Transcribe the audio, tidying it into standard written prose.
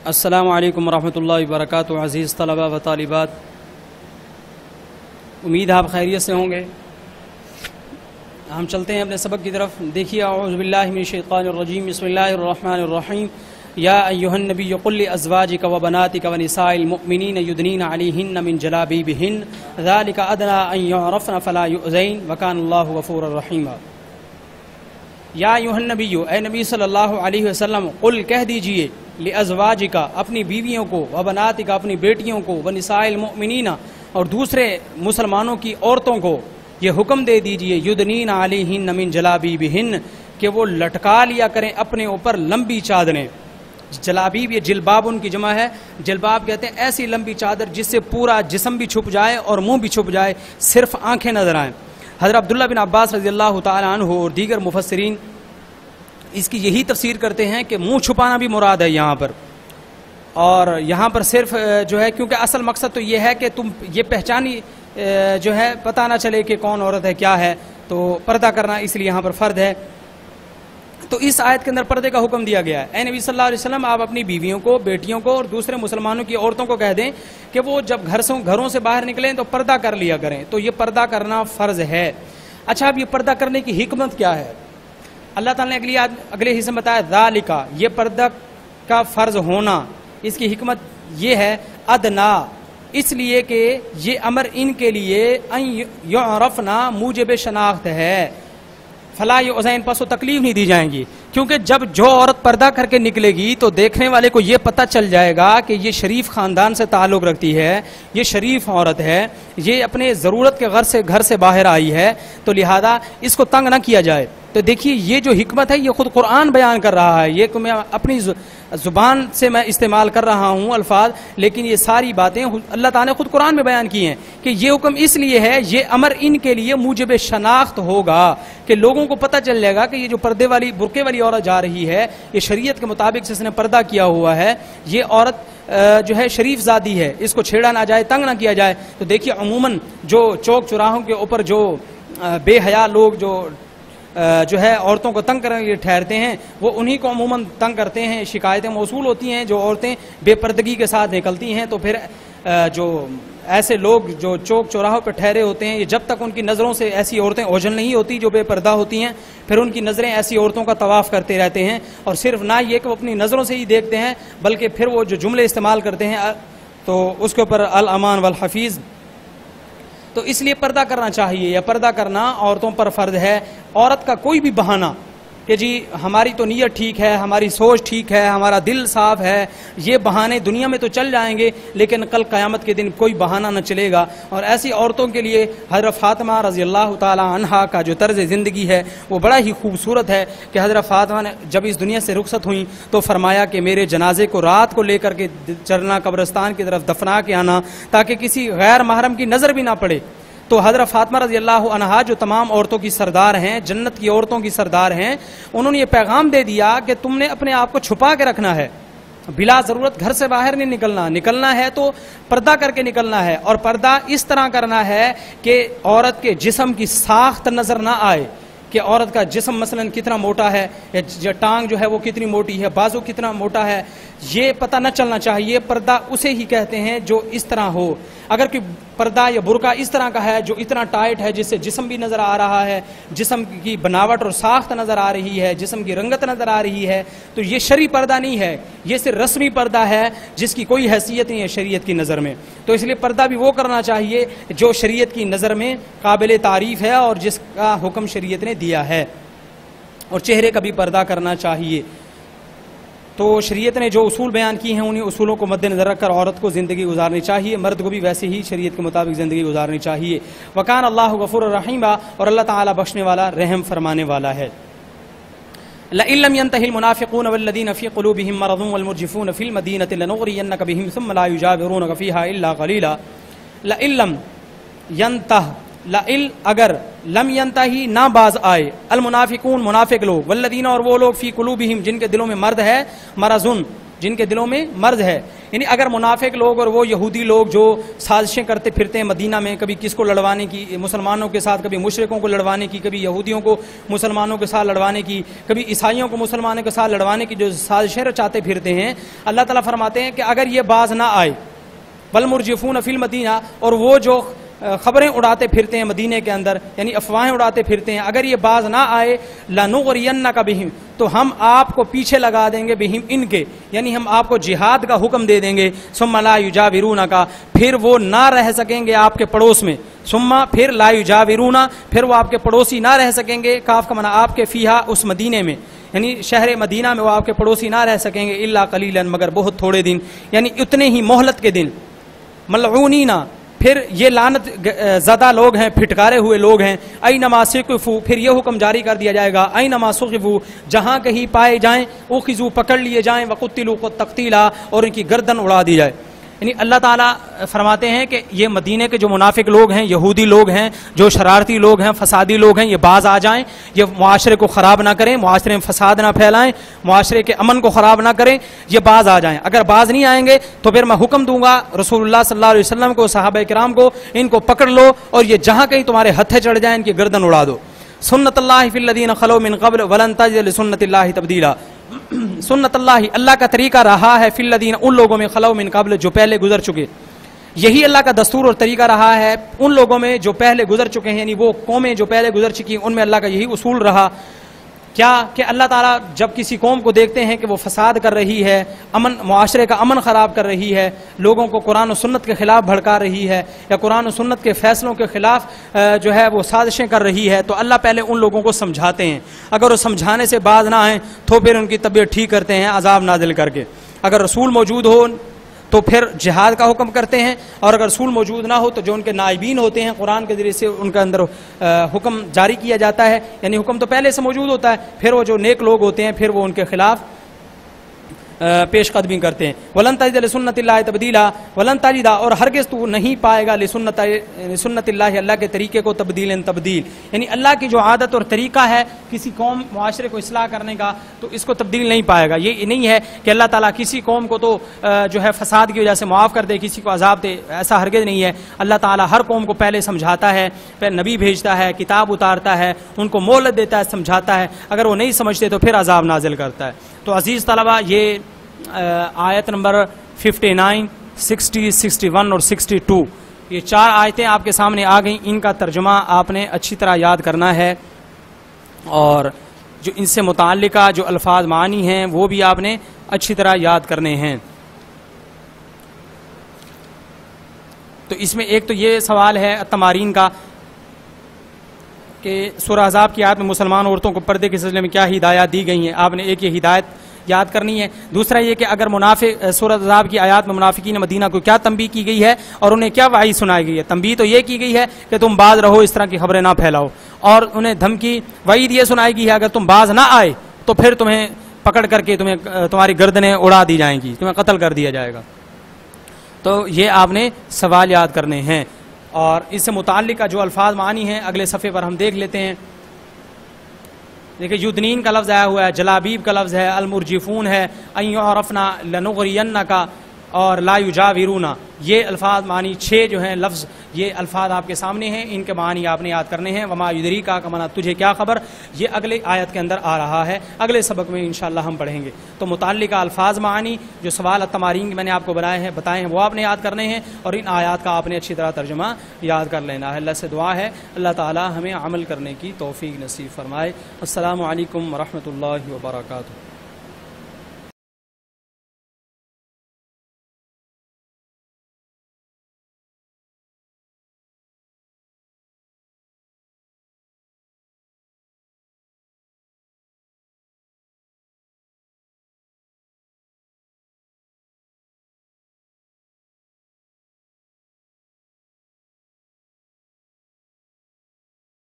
السلام علیکم ورحمۃ اللہ وبرکاتہ. عزیز طلباء و طالبات، امید آپ خیریت سے ہوں گے. ہم چلتے ہیں اپنے سبق کی طرف. دیکھیے، اعوذ باللہ من الشیطان الرجیم، بسم اللہ الرحمن الرحیم. یا ایھا النبی قل لازواجک و بناتک و نساء المؤمنین یدنین علیہن من جلابیبہن ذلک ادنی ان یعرفن فلا یؤذین وکان اللہ غفورا رحیما. یا ایھا النبی، اے نبی صلی اللہ علیہ وسلم، قل کہہ دیجئے، لازواجک اپنی بیویوں کو، و بناتک اپنی بیٹیوں کو، و نساء المؤمنین اور دوسرے مسلمانوں کی عورتوں کو یہ حکم دے دیجئے، یدنین علیہن من جلابیبہن، کہ وہ لٹکا لیا کریں اپنے اوپر لمبی چادریں. جلابیب یہ جلباب ان کی جمع ہے. جلباب کہتے ہیں ایسی لمبی چادر جس سے پورا جسم بھی چھپ جائے اور منہ بھی چھپ جائے، صرف آنکھیں نظر آئیں. حضرت عبداللہ بن عباس رضی اللہ تعالی عنہ اور دیگر مفسرین اس کی یہی تفسیر کرتے ہیں کہ منہ چھپانا بھی مراد ہے یہاں پر. اور یہاں پر صرف جو ہے، کیونکہ اصل مقصد تو یہ ہے کہ تم یہ پہچانی جو ہے پتہ نہ چلے کہ کون عورت ہے کیا ہے، تو پردہ کرنا اس لیے یہاں پر فرض ہے. تو اس آیت کے اندر پردے کا حکم دیا گیا ہے. اے نبی صلی اللہ علیہ وسلم، آپ اپنی بیویوں کو، بیٹیوں کو اور دوسرے مسلمانوں کی عورتوں کو کہہ دیں کہ وہ جب گھروں سے باہر نکلیں تو پردہ کر لیا کریں. تو یہ پردہ کرنا فرض ہے. اچھا، اب یہ پردہ کرنے کی حکمت کیا ہے؟ اللہ تعالیٰ نے اگلے حصے میں بتایا، ذالک، یہ پردہ کا فرض ہونا، اس کی حکمت یہ ہے، ادنا، اس لیے کہ یہ امر ان کے لیے ان یعرفنا، موجب شناخت ہے، فلا یؤذین، پس وہ تکلیف نہیں دی جائیں گی. کیونکہ جب جو عورت پردہ کر کے نکلے گی تو دیکھنے والے کو یہ پتہ چل جائے گا کہ یہ شریف خاندان سے تعلق رکھتی ہے، یہ شریف عورت ہے، یہ اپنے ضرورت کے گھر سے باہر آئی ہے، تو لہذا اس کو تنگ نہ کیا جائے. تو دیکھیے، یہ جو حکمت ہے یہ خود قرآن بیان کر رہا ہے. یہ میں اپنی زبان سے میں استعمال کر رہا ہوں الفاظ، لیکن یہ ساری باتیں اللہ تعالیٰ نے خود قرآن میں بیان کی ہیں کہ یہ حکم اس لیے ہے، یہ امر ان کے لیے موجب شناخت ہوگا کہ لوگوں کو پتہ چل جائے گا کہ یہ جو پردے والی، برقعے والی عورت جا رہی ہے، یہ شریعت کے مطابق جس نے پردہ کیا ہوا ہے، یہ عورت جو ہے شریف زادی ہے، اس کو چھیڑا نہ جائے، تنگ نہ کیا جائے. تو دیکھیے، عموماً جو چوک چوراہوں کے اوپر جو بے حیا لوگ جو ہے عورتوں کو تنگ کرنے کے لیے ٹھہرتے ہیں، وہ انہی کو عموماً تنگ کرتے ہیں. شکایتیں موصول ہوتی ہیں، جو عورتیں بے پردگی کے ساتھ نکلتی ہیں، تو پھر جو ایسے لوگ جو چوک چوراہوں پہ ٹھہرے ہوتے ہیں، یہ جب تک ان کی نظروں سے ایسی عورتیں اوجھل نہیں ہوتی جو بے پردہ ہوتی ہیں، پھر ان کی نظریں ایسی عورتوں کا طواف کرتے رہتے ہیں. اور صرف نہ یہ کہ وہ اپنی نظروں سے ہی دیکھتے ہیں، بلکہ پھر وہ جو جملے استعمال کرتے ہیں تو اس کے اوپر الامان والحفیظ. تو اس لیے پردہ کرنا چاہیے، یا پردہ کرنا عورتوں پر فرض ہے. عورت کا کوئی بھی بہانہ کہ جی ہماری تو نیت ٹھیک ہے، ہماری سوچ ٹھیک ہے، ہمارا دل صاف ہے، یہ بہانے دنیا میں تو چل جائیں گے، لیکن کل قیامت کے دن کوئی بہانہ نہ چلے گا. اور ایسی عورتوں کے لیے حضرت فاطمہ رضی اللہ تعالی عنہا کا جو طرز زندگی ہے وہ بڑا ہی خوبصورت ہے کہ حضرت فاطمہ نے جب اس دنیا سے رخصت ہوئیں تو فرمایا کہ میرے جنازے کو رات کو لے کر کے چلنا، قبرستان کی طرف دفنا کے آنا، تاکہ کسی غیر محرم کی نظر بھی نہ پڑے. تو حضرت فاطمہ رضی اللہ عنہا جو تمام عورتوں کی سردار ہیں، جنت کی عورتوں کی سردار ہیں، انہوں نے یہ پیغام دے دیا کہ تم نے اپنے آپ کو چھپا کے رکھنا ہے، بلا ضرورت گھر سے باہر نہیں نکلنا ہے تو پردہ کر کے نکلنا ہے. اور پردہ اس طرح کرنا ہے کہ عورت کے جسم کی ساخت نظر نہ آئے، کہ عورت کا جسم مثلا کتنا موٹا ہے، یا ٹانگ جو ہے وہ کتنی موٹی ہے، بازو کتنا موٹا ہے، یہ پتہ نہ چلنا چاہیے. پردہ اسے ہی کہتے ہیں جو اس طرح ہو. اگر کہ پردہ یا برقع اس طرح کا ہے جو اتنا ٹائٹ ہے، جس سے جسم بھی نظر آ رہا ہے، جسم کی بناوٹ اور ساخت نظر آ رہی ہے، جسم کی رنگت نظر آ رہی ہے، تو یہ شرعی پردہ نہیں ہے، یہ صرف رسمی پردہ ہے جس کی کوئی حیثیت نہیں ہے شریعت کی نظر میں. تو اس لیے پردہ بھی وہ کرنا چاہیے جو شریعت کی نظر میں قابل تعریف ہے اور جس کا حکم شریعت نے دیا ہے. اور چہرے کا بھی پردہ کرنا چاہیے. تو شریعت نے جو اصول بیان کی ہیں انہیں اصولوں کو مد نظر رکھ کر عورت کو زندگی گزارنی چاہیے، مرد کو بھی ویسے ہی شریعت کے مطابق زندگی گزارنی چاہیے. وکان اللہ غفور الرحیم، اور اللہ تعالیٰ بخشنے والا، رحم فرمانے والا ہے. لئن لم ينتهي المنافقون والذين في قلوبهم مرض والمرجفون في المدينة لنغرينك بهم ثم لا يجاورونك فيها إلا قليلا. لئن لم ينته، لئن اگر لم ينتهي نہ باز آئے، المنافقون منافق لوگ، والذین اور وہ لوگ، فی قلوبہم جن کے دلوں میں مرض ہے، مرضن جن کے دلوں میں مرض ہے، یعنی اگر منافق لوگ اور وہ یہودی لوگ جو سازشیں کرتے پھرتے ہیں مدینہ میں، کبھی کس کو لڑوانے کی مسلمانوں کے ساتھ، کبھی مشرکوں کو لڑوانے کی، کبھی یہودیوں کو مسلمانوں کے ساتھ لڑوانے کی، کبھی عیسائیوں کو مسلمانوں کے ساتھ لڑوانے کی جو سازشیں رچاتے پھرتے ہیں، اللہ تعالیٰ فرماتے ہیں کہ اگر یہ باز نہ آئے، والمرجفون فی المدینہ، اور وہ جو خبریں اڑاتے پھرتے ہیں مدینے کے اندر، یعنی افواہیں اڑاتے پھرتے ہیں، اگر یہ باز نہ آئے، لَنُغْرِيَنَّكَ بِهِمْ، تو ہم آپ کو پیچھے لگا دیں گے بہم ان کے، یعنی ہم آپ کو جہاد کا حکم دے دیں گے، ثم لا یجاورونک، پھر وہ نہ رہ سکیں گے آپ کے پڑوس میں، ثم پھر لا یجاورون، پھر وہ آپ کے پڑوسی نہ رہ سکیں گے، کاف کا معنی آپ کے فیہا اس مدینے میں، یعنی شہر مدینہ میں وہ آپ کے پڑوسی نہ رہ سکیں گے، الا قلیلا، مگر بہت تھوڑے دن، یعنی اتنے ہی مہلت کے دن، ملعونین، پھر یہ لعنت زدہ لوگ ہیں، پھٹکارے ہوئے لوگ ہیں، اینما ثقفوا، پھر یہ حکم جاری کر دیا جائے گا، اینما ثقفوا، جہاں کہیں پائے جائیں، اخذوا، پکڑ لیے جائیں، وقتلوا تقتیلا، اور ان کی گردن اڑا دی جائے۔ یعنی اللہ تعالیٰ فرماتے ہیں کہ یہ مدینے کے جو منافق لوگ ہیں، یہودی لوگ ہیں، جو شرارتی لوگ ہیں، فسادی لوگ ہیں، یہ باز آ جائیں، یہ معاشرے کو خراب نہ کریں، معاشرے میں فساد نہ پھیلائیں، معاشرے کے امن کو خراب نہ کریں، یہ باز آ جائیں۔ اگر باز نہیں آئیں گے تو پھر میں حکم دوں گا رسول اللہ صلی اللہ علیہ وسلم کو، صحابہ کرام کو، ان کو پکڑ لو اور یہ جہاں کہیں تمہارے ہتھے چڑھ جائیں ان کی گردن اڑا دو۔ سنت اللہ فی الذین خلو من قبل ولن تجد لسنت اللہ تبدیلا، سنت اللہ، اللہ کا طریقہ رہا ہے، فی الذین، ان لوگوں میں، خلو من قبل، جو پہلے گزر چکے، یہی اللہ کا دستور اور طریقہ رہا ہے ان لوگوں میں جو پہلے گزر چکے ہیں، یعنی وہ قومیں جو پہلے گزر چکی ہیں ان میں اللہ کا یہی اصول رہا، کیا کہ اللہ تعالیٰ جب کسی قوم کو دیکھتے ہیں کہ وہ فساد کر رہی ہے، امن، معاشرے کا امن خراب کر رہی ہے، لوگوں کو قرآن و سنت کے خلاف بھڑکا رہی ہے، یا قرآن و سنت کے فیصلوں کے خلاف جو ہے وہ سازشیں کر رہی ہے، تو اللہ پہلے ان لوگوں کو سمجھاتے ہیں، اگر وہ سمجھانے سے باز نہ آئیں تو پھر ان کی طبیعت ٹھیک کرتے ہیں عذاب نازل کر کے، اگر رسول موجود ہو تو پھر جہاد کا حکم کرتے ہیں، اور اگر رسول موجود نہ ہو تو جو ان کے نائبین ہوتے ہیں قرآن کے ذریعے سے ان کے اندر حکم جاری کیا جاتا ہے، یعنی حکم تو پہلے سے موجود ہوتا ہے، پھر وہ جو نیک لوگ ہوتے ہیں پھر وہ ان کے خلاف پیش قدمی کرتے ہیں۔ ولن تجد لسنت اللہ تبدیلا، ولن تجد، اور ہرگز تو نہیں پائے گا، لسنت اللہ، اللہ کے طریقے کو، تبدیل یعنی اللہ کی جو عادت اور طریقہ ہے کسی قوم معاشرے کو اصلاح کرنے کا، تو اس کو تبدیل نہیں پائے گا۔ یہ نہیں ہے کہ اللہ تعالیٰ کسی قوم کو تو جو ہے فساد کی وجہ سے معاف کر دے، کسی کو عذاب دے، ایسا ہرگز نہیں ہے۔ اللہ تعالیٰ ہر قوم کو پہلے سمجھاتا ہے، پہلے نبی بھیجتا ہے، کتاب اتارتا ہے، ان کو مہلت دیتا ہے، سمجھاتا ہے، اگر وہ نہیں سمجھتے تو پھر عذاب نازل کرتا ہے۔ تو عزیز طلبہ، یہ آیت نمبر 59، 60، 61 اور 62، یہ 4 آیتیں آپ کے سامنے آ گئیں، ان کا ترجمہ آپ نے اچھی طرح یاد کرنا ہے، اور جو ان سے متعلقہ جو الفاظ معنی ہیں وہ بھی آپ نے اچھی طرح یاد کرنے ہیں۔ تو اس میں ایک تو یہ سوال ہے تمارین کا کہ سورہ احزاب کی آیت میں مسلمان عورتوں کو پردے کے سلسلے میں کیا ہدایات دی گئی ہیں، آپ نے ایک یہ ہدایت یاد کرنی ہے۔ دوسرا یہ کہ اگر منافق، سورہ احزاب کی آیات میں منافقین مدینہ کو کیا تنبیہ کی گئی ہے اور انہیں کیا وعید سنائی گئی ہے۔ تنبیہ تو یہ کی گئی ہے کہ تم باز رہو، اس طرح کی خبریں نہ پھیلاؤ، اور انہیں دھمکی، وعید یہ سنائی گئی ہے اگر تم باز نہ آئے تو پھر تمہیں پکڑ کر کے تمہاری گردنیں اڑا دی جائیں گی، تمہیں قتل کر دیا جائے گا۔ تو یہ آپ نے سوال یاد کرنے ہیں، اور اس سے متعلقہ جو الفاظ معنی ہیں اگلے صفحے پر ہم دیکھ لیتے ہیں۔ دیکھیں، یدنین کا لفظ آیا ہوا ہے، جلابیب کا لفظ ہے، المرجفون ہے، ان یعرفنا لنغرینک، اور لا یجاورون، یہ الفاظ معنی 6 جو ہیں لفظ، یہ الفاظ آپ کے سامنے ہیں، ان کے معنی آپ نے یاد کرنے ہیں۔ وما یدریک کا معنی تجھے کیا خبر، یہ اگلے آیت کے اندر آ رہا ہے، اگلے سبق میں انشاءاللہ ہم پڑھیں گے۔ تو متعلقہ الفاظ معنی جو سوال تمارین میں نے آپ کو بتائے ہیں وہ آپ نے یاد کرنے ہیں، اور ان آیات کا آپ نے اچھی طرح ترجمہ یاد کر لینا ہے۔ اللہ سے دعا ہے اللہ تعالی ہمیں عمل کرنے کی توفیق نصیب فرمائے۔ السلام علیکم ورحمۃ اللہ وبرکاتہ۔